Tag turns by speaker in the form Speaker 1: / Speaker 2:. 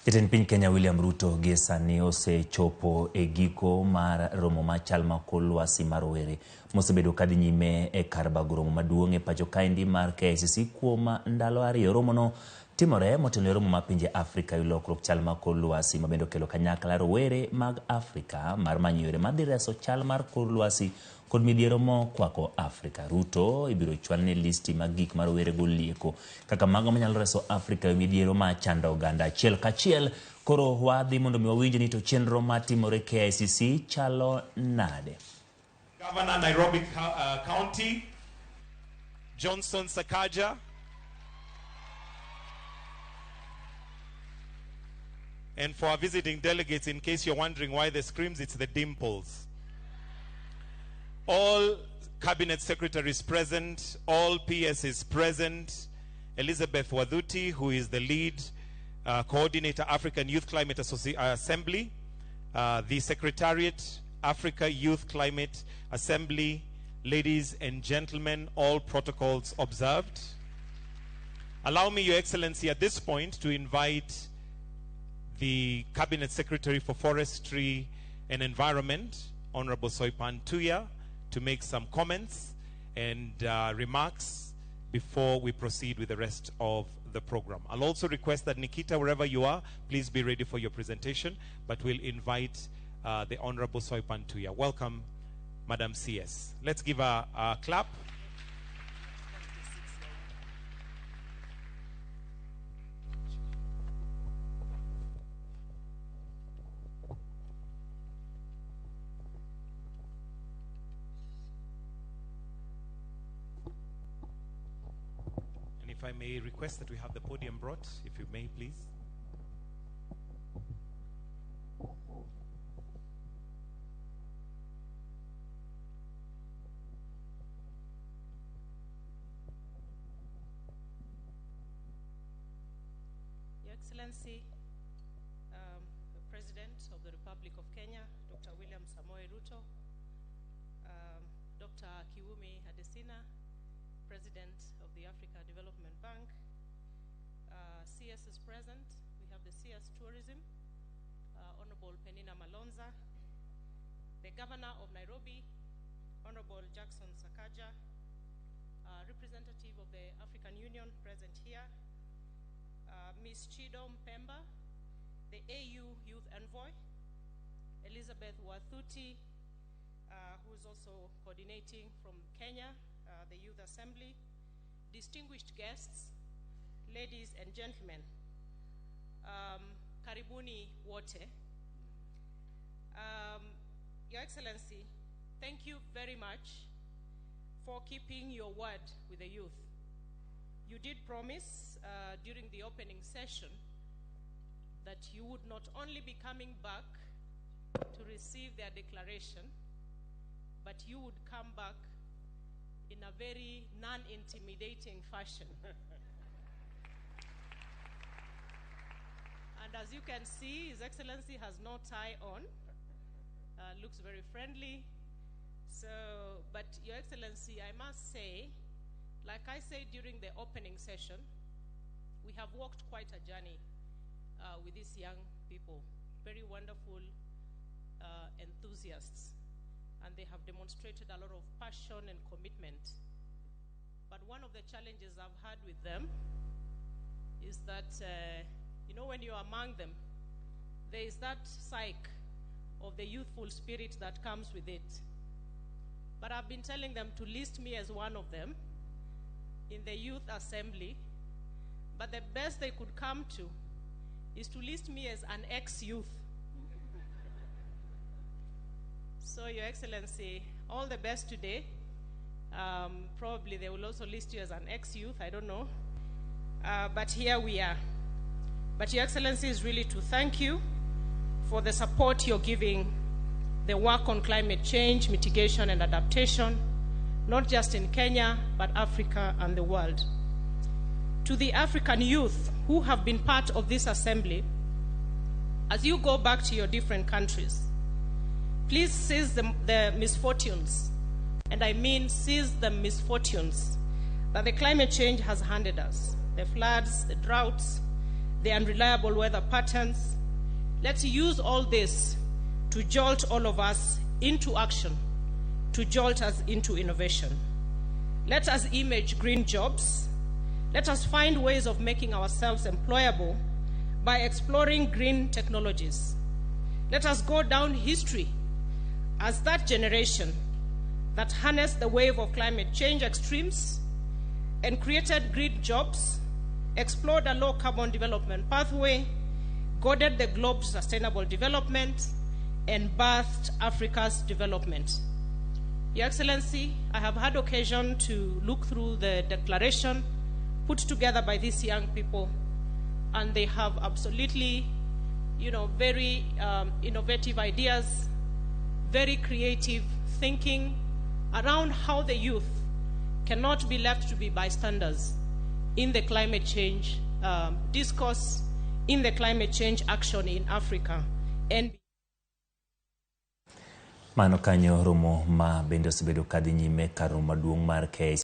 Speaker 1: Jatend piny Kenya William Ruto gie sani osechopo e giko mar romo machal ma kor lwasi mar Rowere mosebedo kadhi nyime e kar bago romo maduong' e pacho kaendi mar KICC kuom ndalo ariyo. Romo no timore motenore romo mar pinje Afrika e lokruok chal ma kor lwasi mabende okelo kanyakla rowere mag Afrika mar manyo yore madhi reso chal mar kor lwasi kod midhiero mokwako Afrika. Ruto ibiro chwal ne listi mag gik ma rowere golieko kaka mago manyalo reso Afrika e midhiero ma chando oganda achiel kachiel. Koro wadhi mondo mi wawinj ni to chenro matimore KICC chalo nade.
Speaker 2: Governor Nairobi County, Johnson Sakaja. And for our visiting delegates, in case you're wondering why they screams, it's the dimples. All cabinet secretaries present, all PSs present. Elizabeth Wadhuti, who is the lead coordinator, African Youth Climate Assembly. The Secretariat, Africa Youth Climate Assembly. Ladies and gentlemen, all protocols observed. Allow me, Your Excellency, at this point to invite the Cabinet Secretary for Forestry and Environment, Honorable Soipan Tuya, to make some comments and remarks before we proceed with the rest of the program. I'll also request that Nikita, wherever you are, please be ready for your presentation, but we'll invite the Honorable Soipan Tuya. Welcome, Madam CS. Let's give her a clap. If I may request that we have the podium brought, if you may, please.
Speaker 3: Your Excellency, the President of the Republic of Kenya, Dr. William Samoei Ruto, Dr. Kiwumi Adesina, President of the Africa Development Bank. CS is present. We have the CS Tourism, Honorable Penina Malonza, the Governor of Nairobi, Honorable Jackson Sakaja, representative of the African Union present here, Ms. Chido Mpemba, the AU Youth Envoy, Elizabeth Wathuti, who is also coordinating from Kenya, the Youth Assembly, distinguished guests, ladies and gentlemen, karibuni wote. Your Excellency, thank you very much for keeping your word with the youth. You did promise during the opening session that you would not only be coming back to receive their declaration, but you would come back in a very non-intimidating fashion. And as you can see, His Excellency has no tie on, looks very friendly. So, but Your Excellency, I must say, like I said during the opening session, we have walked quite a journey with these young people, very wonderful enthusiasts. And they have demonstrated a lot of passion and commitment. But one of the challenges I've had with them is that, you know, when you're among them, there is that psyche of the youthful spirit that comes with it. But I've been telling them to list me as one of them in the youth assembly, but the best they could come to is to list me as an ex-youth. So, Your Excellency, all the best today. Probably they will also list you as an ex-youth, I don't know. But here we are. But Your Excellency is really to thank you for the support you're giving the work on climate change, mitigation and adaptation, not just in Kenya, but Africa and the world. To the African youth who have been part of this assembly, as you go back to your different countries, please seize the misfortunes, and I mean seize the misfortunes that the climate change has handed us. The floods, the droughts, the unreliable weather patterns. Let's use all this to jolt all of us into action, to jolt us into innovation. Let us image green jobs. Let us find ways of making ourselves employable by exploring green technologies. Let us go down history as that generation that harnessed the wave of climate change extremes and created green jobs, explored a low-carbon development pathway, guided the globe's sustainable development, and birthed Africa's development. Your Excellency, I have had occasion to look through the declaration put together by these young people, and they have absolutely, very innovative ideas, very creative thinking around how the youth cannot be left to be bystanders in the climate change discourse, in the climate change action in Africa. And
Speaker 1: mano kanyo romo ma bende osebedo kadhi nyime kar romo maduong' mar KICC